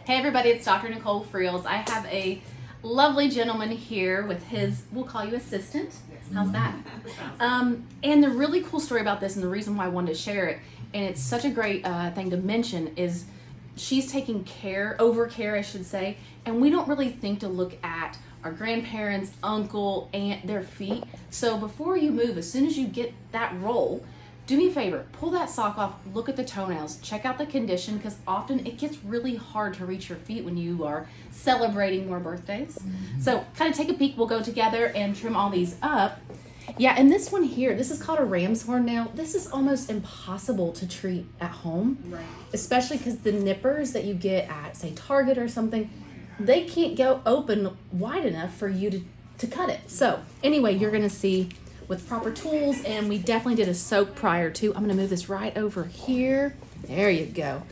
Hey everybody, it's Dr. Nicole Freels. I have a lovely gentleman here with his, we'll call you assistant. How's that? And the really cool story about this, and the reason why I wanted to share it, and it's such a great thing to mention, is she's taking over care, I should say, and we don't really think to look at our grandparents, uncle, aunt, their feet. So before you move, as soon as you get that roll, do me a favor, pull that sock off, look at the toenails, check out the condition, because often it gets really hard to reach your feet when you are celebrating more birthdays. So kind of take a peek, we'll go together and trim all these up. Yeah, and this one here, this is called a ram's horn nail. This is almost impossible to treat at home, right? Especially because the nippers that you get at, say, Target or something, they can't go open wide enough for you to cut it. So anyway, you're gonna see with proper tools, and we definitely did a soak prior to. I'm gonna move this right over here. There you go.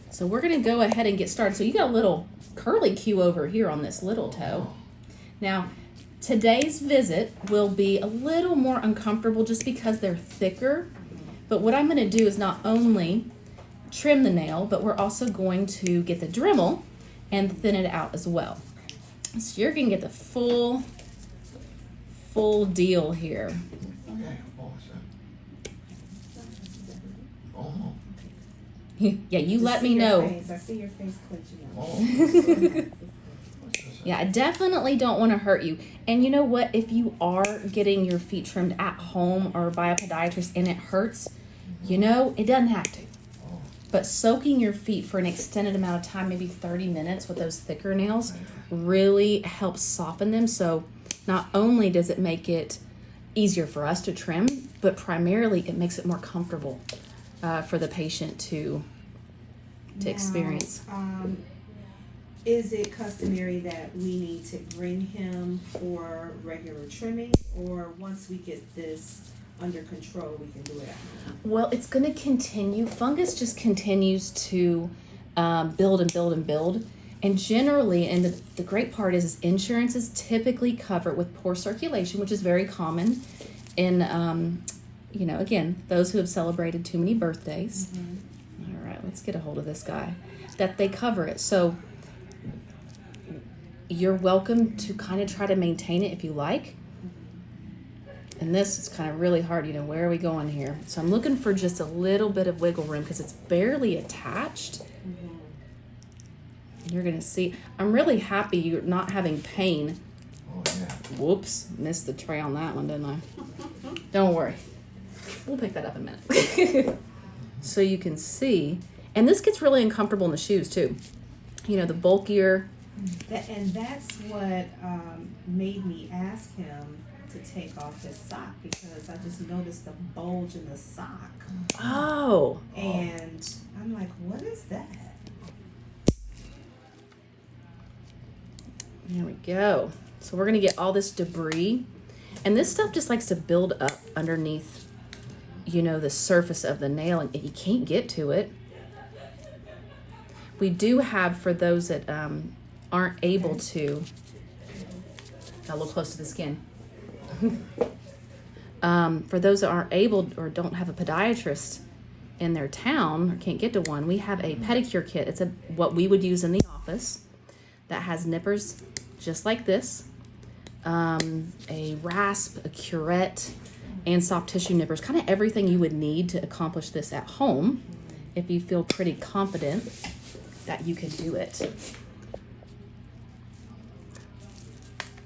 So we're gonna go ahead and get started. So you got a little curly cue over here on this little toe. Now, today's visit will be a little more uncomfortable just because they're thicker. But what I'm gonna do is not only trim the nail, but we're also going to get the Dremel and thin it out as well. So you're gonna get the full deal here. Yeah, you let me know. I see your face clenching up. Yeah, I definitely don't want to hurt you. And you know what? If you are getting your feet trimmed at home or by a podiatrist and it hurts, you know, it doesn't have to. But soaking your feet for an extended amount of time, maybe 30 minutes with those thicker nails, really helps soften them. So not only does it make it easier for us to trim, but primarily it makes it more comfortable for the patient to experience. Is it customary that we need to bring him for regular trimming, or once we get this under control, we can do it at home? Well, it's going to continue. Fungus just continues to build and build and build. And generally, and the great part is insurances typically cover it with poor circulation, which is very common in, again, those who have celebrated too many birthdays. Mm-hmm. All right, let's get a hold of this guy. That they cover it. So you're welcome to kind of try to maintain it if you like. And this is kind of really hard, where are we going here? So I'm looking for just a little bit of wiggle room because it's barely attached. You're gonna see, I'm really happy you're not having pain. Oh, yeah. Whoops, missed the tray on that one, didn't I? Don't worry, we'll pick that up in a minute. So you can see, and this gets really uncomfortable in the shoes too. The bulkier. And that's what made me ask him to take off his sock, because I just noticed the bulge in the sock. Oh. And I'm like, what is that? There we go. So we're gonna get all this debris, and this stuff just likes to build up underneath, the surface of the nail, and you can't get to it. We do have, for those that aren't able to, got a little close to the skin. For those that aren't able or don't have a podiatrist in their town or can't get to one, we have a pedicure kit. It's what we would use in the office that has nippers just like this, a rasp, a curette, and soft tissue nippers, kind of everything you would need to accomplish this at home if you feel pretty confident that you can do it.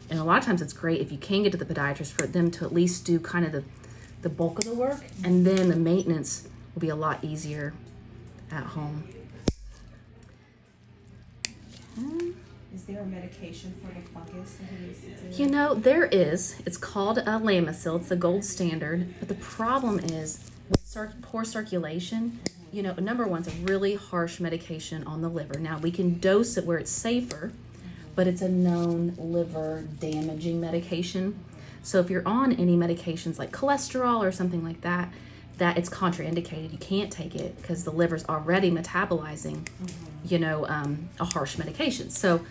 And a lot of times it's great if you can get to the podiatrist for them to at least do kind of the bulk of the work, and then the maintenance will be a lot easier at home. Okay. Is there a medication for the fungus that he needs to do? There is. It's called Lamisil. It's the gold standard. But the problem is with poor circulation, number one, it's a really harsh medication on the liver. Now, we can dose it where it's safer, but it's a known liver damaging medication. So if you're on any medications like cholesterol or something like that, that it's contraindicated. You can't take it because the liver's already metabolizing, a harsh medication. So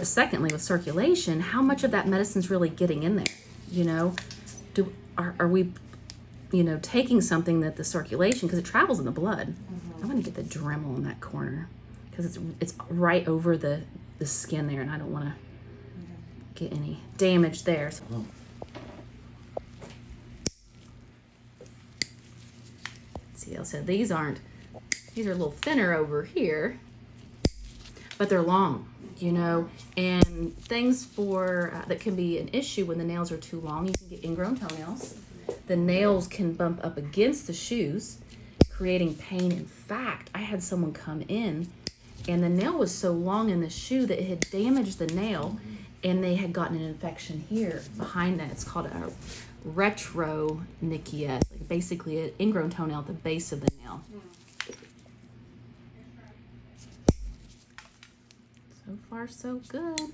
secondly, with circulation, how much of that medicine's really getting in there? Are we taking something that the circulation, because it travels in the blood. I'm going to get the Dremel in that corner because it's right over the skin there, and I don't want to get any damage there. See, so these are a little thinner over here, but they're long, you know, and things that can be an issue when the nails are too long. You can get ingrown toenails. The nails can bump up against the shoes, creating pain. In fact, I had someone come in and the nail was so long in the shoe that it had damaged the nail, and they had gotten an infection here behind that. It's called a retronychia, like basically an ingrown toenail at the base of the nail. So far, so good.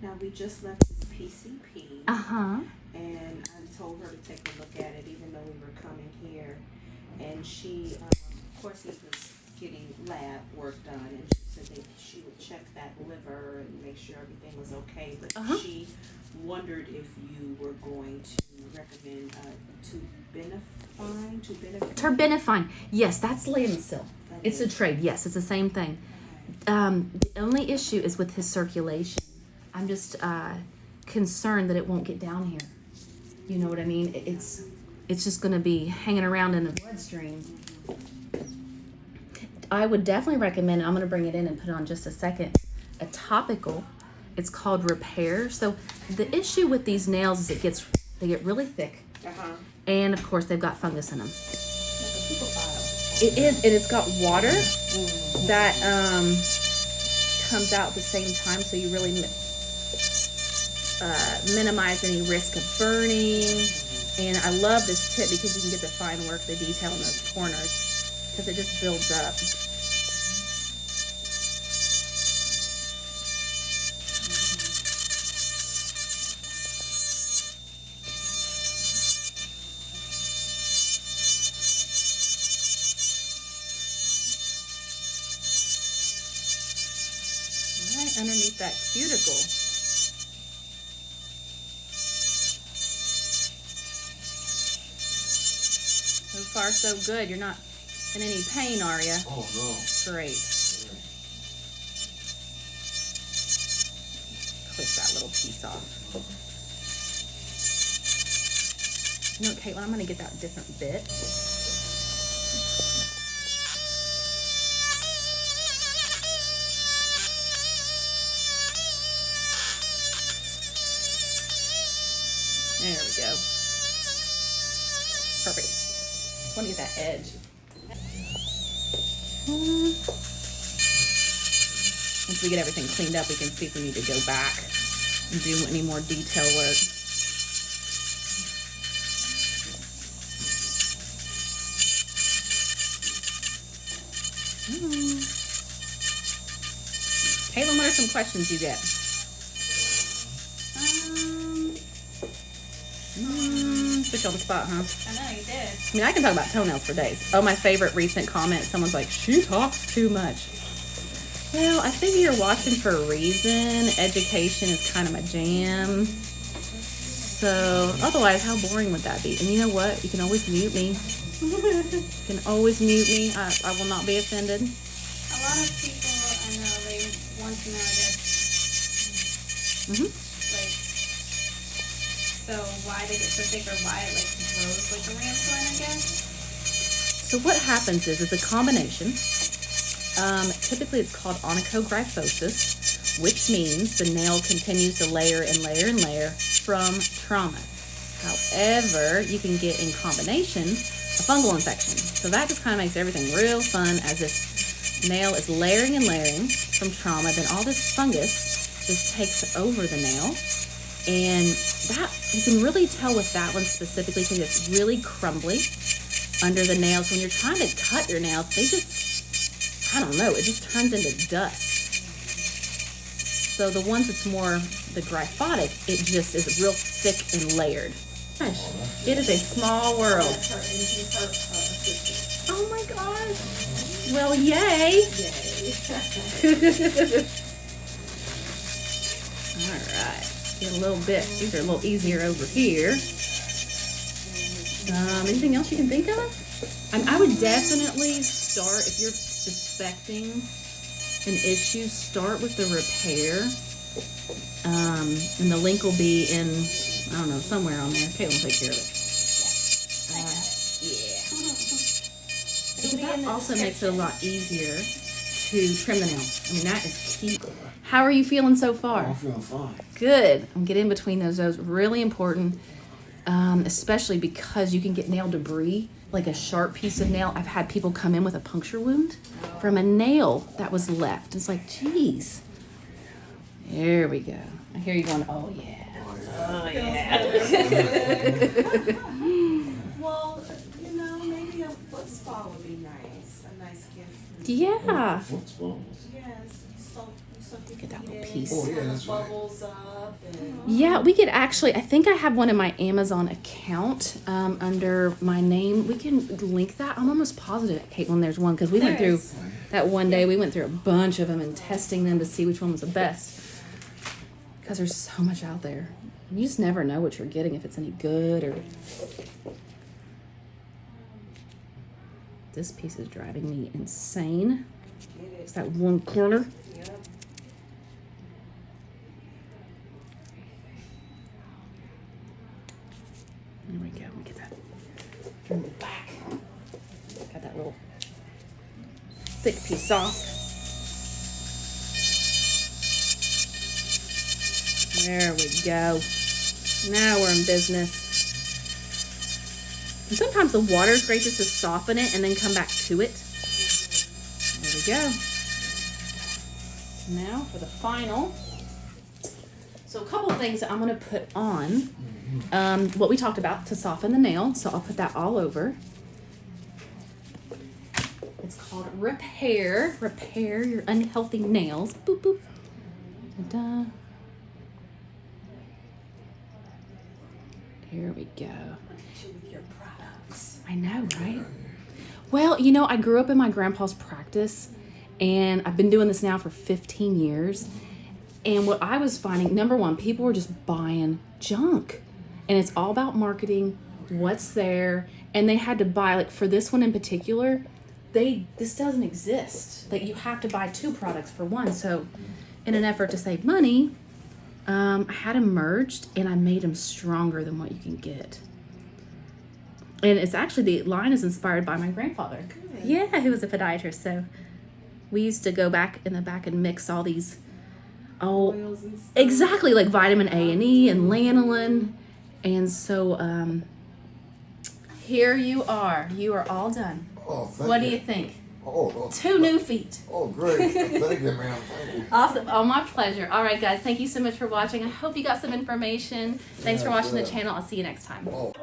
Now, we just left this PCP. And I told her to take a look at it, even though we were coming here. And she, of course, he was getting lab work done, and she said that she would check that liver and make sure everything was okay. But she wondered if you were going to recommend Terbinafine. Yes, that's Lamisil. It's a trade. Yes, it's the same thing. The only issue is with his circulation. I'm just concerned that it won't get down here. You know what I mean? It's just going to be hanging around in the bloodstream. I would definitely recommend, I'm going to bring it in and put it on just a second, a topical. It's called Repair. So the issue with these nails is they get really thick. And of course they've got fungus in them. It is, and it's got water that comes out at the same time, so you really minimize any risk of burning. And I love this tip because you can get the fine work, the detail in those corners, because it just builds up. Right underneath that cuticle. So far, so good. You're not in any pain, are you? Oh, no. Great. Clip that little piece off. You know, Caitlin, I'm going to get that different bit. There we go. Perfect. I want to get that edge. Once we get everything cleaned up, we can see if we need to go back and do any more detail work. Caitlin, what are some questions you get? Put you on the spot, huh? I know, you did. I mean, I can talk about toenails for days. Oh, my favorite recent comment, someone's like, she talks too much. Well, I think you're watching for a reason. Education is kind of my jam. So, otherwise, how boring would that be? And you know what? You can always mute me. You can always mute me. I will not be offended. A lot of people, I know, they want to know, I guess, like, so why they get so thick, or why it, like, grows like a ram's horn, I guess? So what happens is it's a combination. Typically it's called onychogryphosis, which means the nail continues to layer and layer and layer from trauma. However, you can get in combination a fungal infection. So that just kind of makes everything real fun, as this nail is layering and layering from trauma. Then all this fungus just takes over the nail. And that, you can really tell with that one specifically, because it's really crumbly under the nails. When you're trying to cut your nails, they just, I don't know, it just turns into dust. So the ones that's more the gryphotic, it just is real thick and layered. Gosh, it is a small world. Oh my gosh. Well, yay. All right. Get a little bit. These are a little easier over here. Anything else you can think of? I would definitely start, if you're suspecting an issue, start with the repair. And the link will be in, I don't know, somewhere on there. Caitlin will take care of it. Because that also makes it a lot easier to trim the nails. I mean, that is key. How are you feeling so far? I'm feeling fine. Good. I'm getting in between those. Really important, especially because you can get nail debris, like a sharp piece of nail. I've had people come in with a puncture wound from a nail that was left. It's like, geez. There we go. I hear you going, oh yeah. Oh yeah. Well, you know, maybe a foot spa would be nice. A nice gift. Yeah. What's wrong? Yes. So you Get that can little get piece. Oh, yeah, that's right. bubbles up and Yeah, we could actually, I think I have one in my Amazon account under my name. We can link that. I'm almost positive, Caitlin, there's one because we went There through is. that one day. We went through a bunch of them and testing them to see which one was the best. Because there's so much out there. You just never know what you're getting, if it's any good or... This piece is driving me insane. get It's it. that one corner. Yep. There we go. Let me get that. Turn it back. Got that little thick piece off. There we go. Now we're in business. And sometimes the water is great just to soften it and then come back to it. There we go. Now for the final. So a couple of things that I'm going to put on. What we talked about to soften the nail. So I'll put that all over. It's called Repair. Repair your unhealthy nails. Boop, boop. Ta-da. Here we go. With your products. I know, right? Well, you know, I grew up in my grandpa's practice, and I've been doing this now for 15 years. And what I was finding, number one, people were just buying junk. And it's all about marketing, what's there. And they had to buy, like for this one in particular, this doesn't exist. Like you have to buy 2 products for one. So in an effort to save money, I had them merged and I made them stronger than what you can get. And it's actually, the line is inspired by my grandfather. Good. Yeah, who was a podiatrist. So we used to go back in the back and mix all these, Oils and stuff. exactly, like vitamin A and E and lanolin. And so here you are. You are all done. Oh, thank What do you think? Oh, 2 new feet. oh, great. Thank you, ma'am. Thank you. Awesome. Oh, my pleasure. All right, guys. Thank you so much for watching. I hope you got some information. Thanks for Yeah, watching the sure. channel. I'll see you next time. Oh.